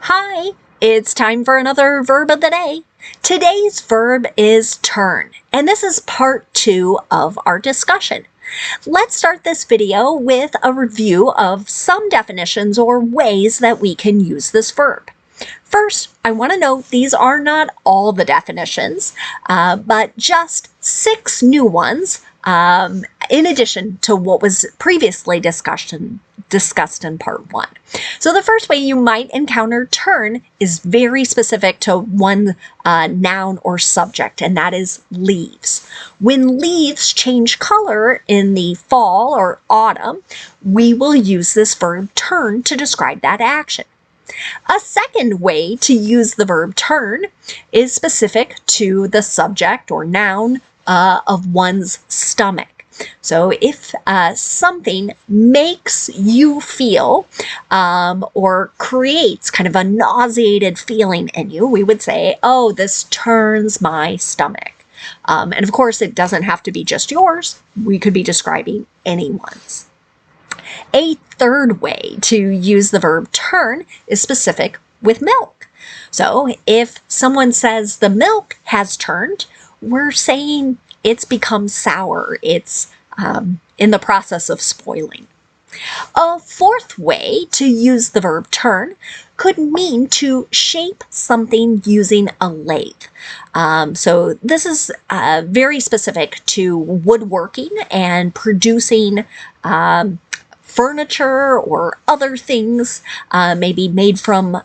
Hi, it's time for another verb of the day. Today's verb is turn, and this is part 2 of our discussion. Let's start this video with a review of some definitions or ways that we can use this verb. First, I want to note these are not all the definitions, but just 6 new ones in addition to what was previously discussed in part 1. So the first way you might encounter turn is very specific to one noun or subject, and that is leaves. When leaves change color in the fall or autumn, we will use this verb turn to describe that action. A second way to use the verb turn is specific to the subject or noun of one's stomach. So if something makes you feel or creates kind of a nauseated feeling in you, we would say, oh, this turns my stomach. And of course, it doesn't have to be just yours. We could be describing anyone's. A third way to use the verb turn is specific with milk. So if someone says the milk has turned, we're saying it's become sour. It's in the process of spoiling. A fourth way to use the verb turn could mean to shape something using a lathe. So this is very specific to woodworking and producing furniture or other things maybe made from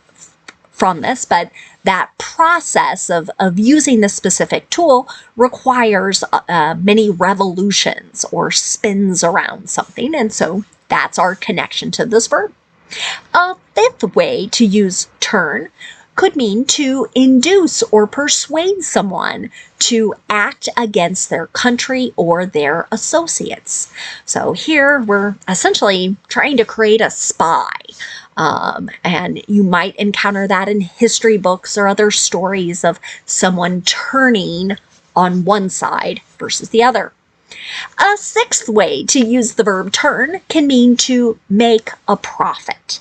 this, but that process of using this specific tool requires many revolutions or spins around something, and so that's our connection to this verb. A fifth way to use turn could mean to induce or persuade someone to act against their country or their associates. So here we're essentially trying to create a spy. And you might encounter that in history books or other stories of someone turning on one side versus the other. A sixth way to use the verb turn can mean to make a profit.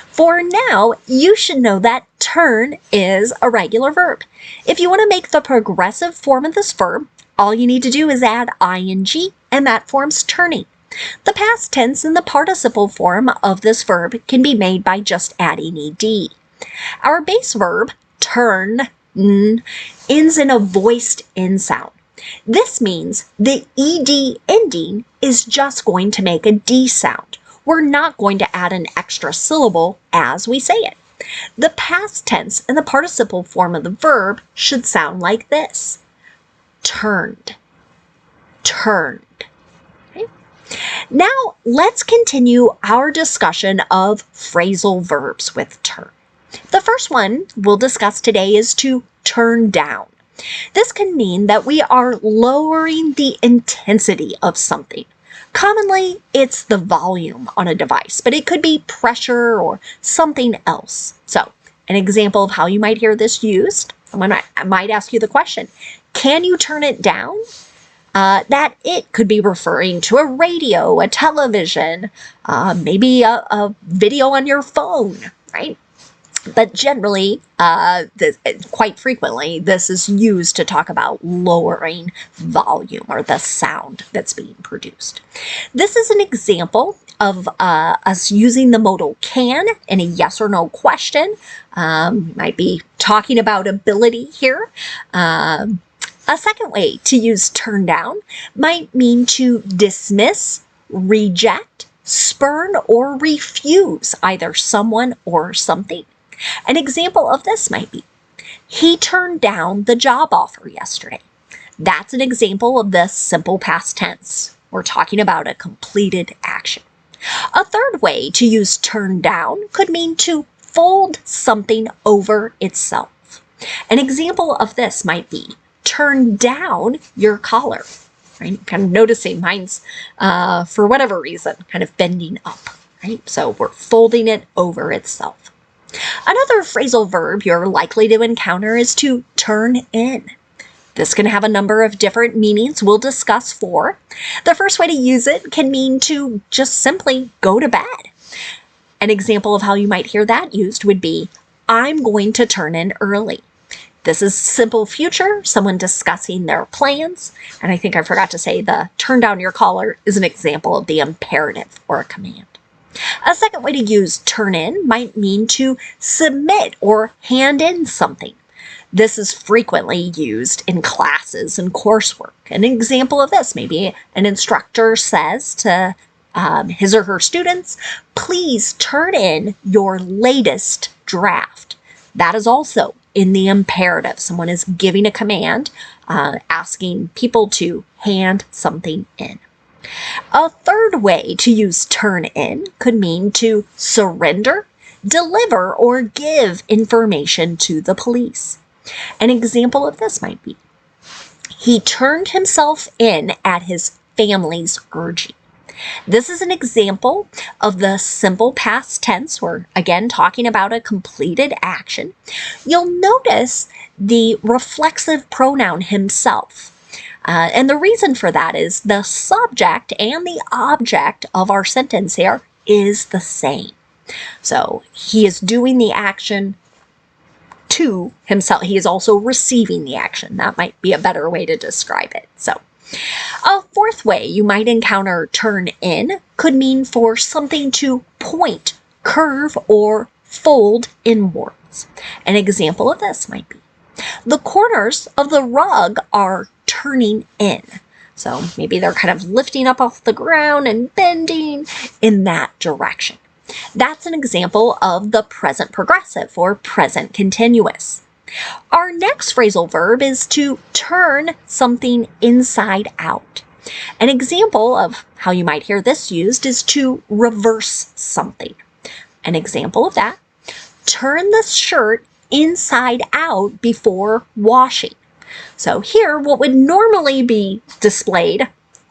For now, you should know that turn is a regular verb. If you want to make the progressive form of this verb, all you need to do is add ing, and that forms turning. The past tense and the participle form of this verb can be made by just adding ed. Our base verb, turn, ends in a voiced N sound. This means the ed ending is just going to make a D sound. We're not going to add an extra syllable as we say it. The past tense and the participle form of the verb should sound like this. Turned, turned. Okay. Now let's continue our discussion of phrasal verbs with turn. The first one we'll discuss today is to turn down. This can mean that we are lowering the intensity of something. Commonly, it's the volume on a device, but it could be pressure or something else. So, an example of how you might hear this used, I might ask you the question, can you turn it down? That it could be referring to a radio, a television, maybe a video on your phone, right? But generally, quite frequently, this is used to talk about lowering volume or the sound that's being produced. This is an example of us using the modal can in a yes or no question. Might be talking about ability here. A second way to use turn down might mean to dismiss, reject, spurn, or refuse either someone or something. An example of this might be, he turned down the job offer yesterday. That's an example of this simple past tense. We're talking about a completed action. A third way to use turn down could mean to fold something over itself. An example of this might be, turn down your collar. Right? Kind of noticing mine's, for whatever reason, kind of bending up. Right? So we're folding it over itself. Another phrasal verb you're likely to encounter is to turn in. This can have a number of different meanings we'll discuss for. The first way to use it can mean to just simply go to bed. An example of how you might hear that used would be, I'm going to turn in early. This is simple future, someone discussing their plans. And I think I forgot to say the turn down your collar is an example of the imperative or a command. A second way to use turn in might mean to submit or hand in something. This is frequently used in classes and coursework. An example of this, maybe an instructor says to his or her students, please turn in your latest draft. That is also in the imperative. Someone is giving a command, asking people to hand something in. A third way to use turn in could mean to surrender, deliver, or give information to the police. An example of this might be, he turned himself in at his family's urging. This is an example of the simple past tense. We're again talking about a completed action. You'll notice the reflexive pronoun himself. And the reason for that is the subject and the object of our sentence here is the same. So he is doing the action to himself. He is also receiving the action. That might be a better way to describe it. So a fourth way you might encounter turn in could mean for something to point, curve, or fold inwards. An example of this might be, the corners of the rug are turning in. So maybe they're kind of lifting up off the ground and bending in that direction. That's an example of the present progressive or present continuous. Our next phrasal verb is to turn something inside out. An example of how you might hear this used is to reverse something. An example of that, turn the shirt inside out before washing. So here, what would normally be displayed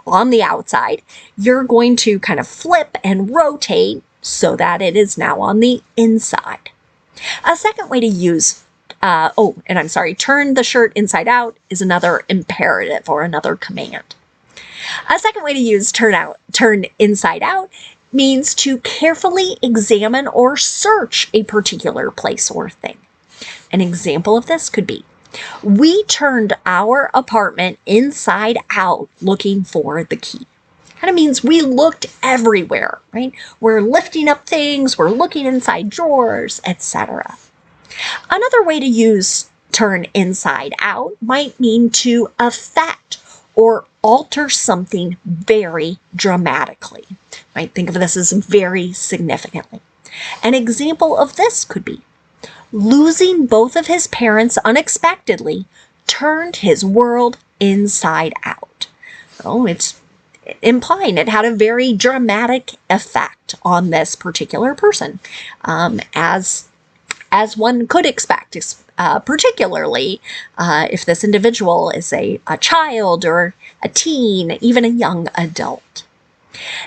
on the outside, you're going to kind of flip and rotate so that it is now on the inside. A second way to use turn the shirt inside out is another imperative or another command. A second way to use turn inside out means to carefully examine or search a particular place or thing. An example of this could be, we turned our apartment inside out looking for the key. Kind of means we looked everywhere, right? We're lifting up things, we're looking inside drawers, etc. Another way to use turn inside out might mean to affect or alter something very dramatically. Might think of this as very significantly. An example of this could be, losing both of his parents unexpectedly turned his world inside out. So it's implying it had a very dramatic effect on this particular person, as one could expect, particularly if this individual is a child or a teen, even a young adult.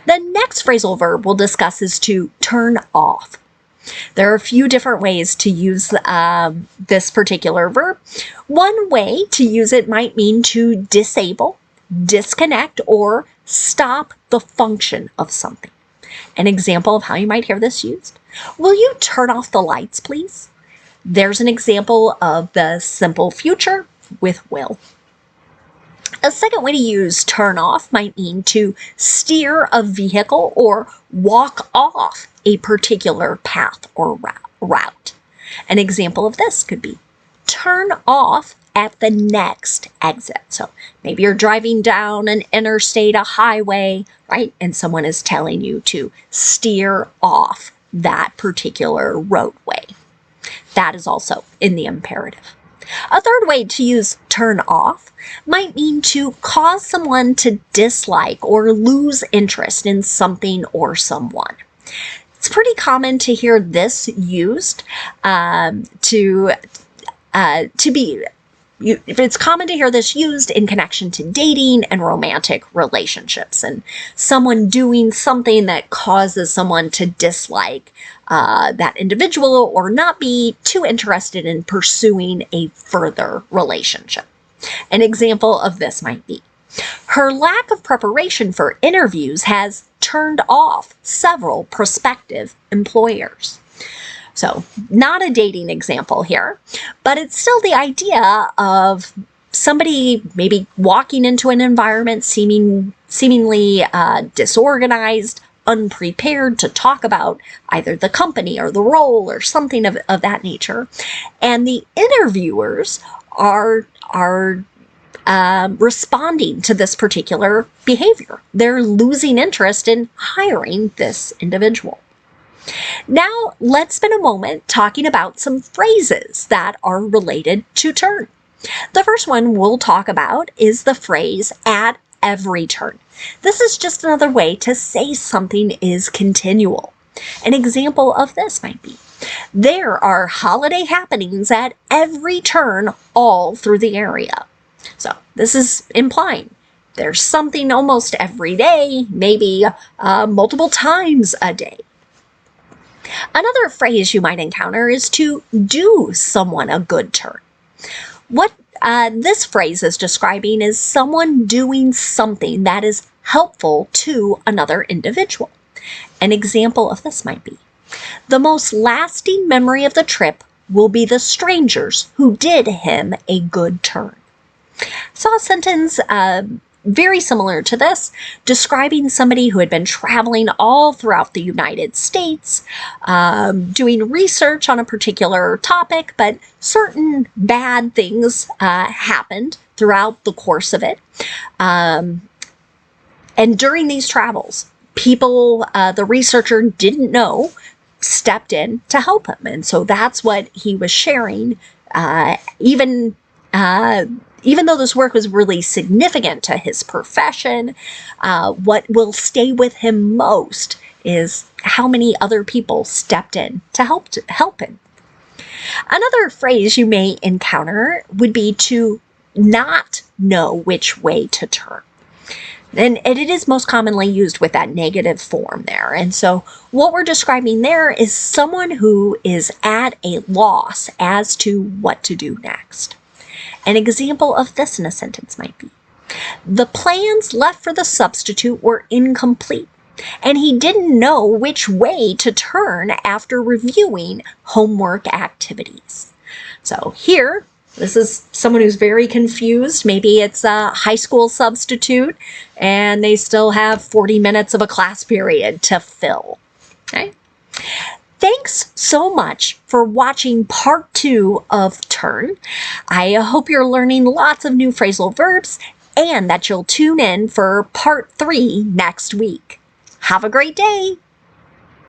The next phrasal verb we'll discuss is to turn off. There are a few different ways to use this particular verb. One way to use it might mean to disable, disconnect, or stop the function of something. An example of how you might hear this used, will you turn off the lights, please? There's an example of the simple future with will. A second way to use turn off might mean to steer a vehicle or walk off a particular path or route. An example of this could be turn off at the next exit. So maybe you're driving down an interstate, a highway, right? And someone is telling you to steer off that particular roadway. That is also in the imperative. A third way to use turn off might mean to cause someone to dislike or lose interest in something or someone. It's pretty common to hear this used it's common to hear this used in connection to dating and romantic relationships, and someone doing something that causes someone to dislike that individual or not be too interested in pursuing a further relationship. An example of this might be, her lack of preparation for interviews has turned off several prospective employers. So not a dating example here, but it's still the idea of somebody maybe walking into an environment seemingly disorganized, unprepared to talk about either the company or the role or something of that nature. And the interviewers are responding to this particular behavior. They're losing interest in hiring this individual. Now, let's spend a moment talking about some phrases that are related to turn. The first one we'll talk about is the phrase at every turn. This is just another way to say something is continual. An example of this might be, there are holiday happenings at every turn all through the area. So this is implying there's something almost every day, maybe multiple times a day. Another phrase you might encounter is to do someone a good turn. What this phrase is describing is someone doing something that is helpful to another individual. An example of this might be, the most lasting memory of the trip will be the strangers who did him a good turn. Saw a sentence very similar to this, describing somebody who had been traveling all throughout the United States, doing research on a particular topic, but certain bad things happened throughout the course of it. And during these travels, people the researcher didn't know stepped in to help him. And so that's what he was sharing, even though this work was really significant to his profession, what will stay with him most is how many other people stepped in to help him. Another phrase you may encounter would be to not know which way to turn. And it is most commonly used with that negative form there. And so what we're describing there is someone who is at a loss as to what to do next. An example of this in a sentence might be, the plans left for the substitute were incomplete, and he didn't know which way to turn after reviewing homework activities. So here, this is someone who's very confused. Maybe it's a high school substitute, and they still have 40 minutes of a class period to fill. Okay? Thanks so much for watching part 2 of Turn. I hope you're learning lots of new phrasal verbs and that you'll tune in for part 3 next week. Have a great day!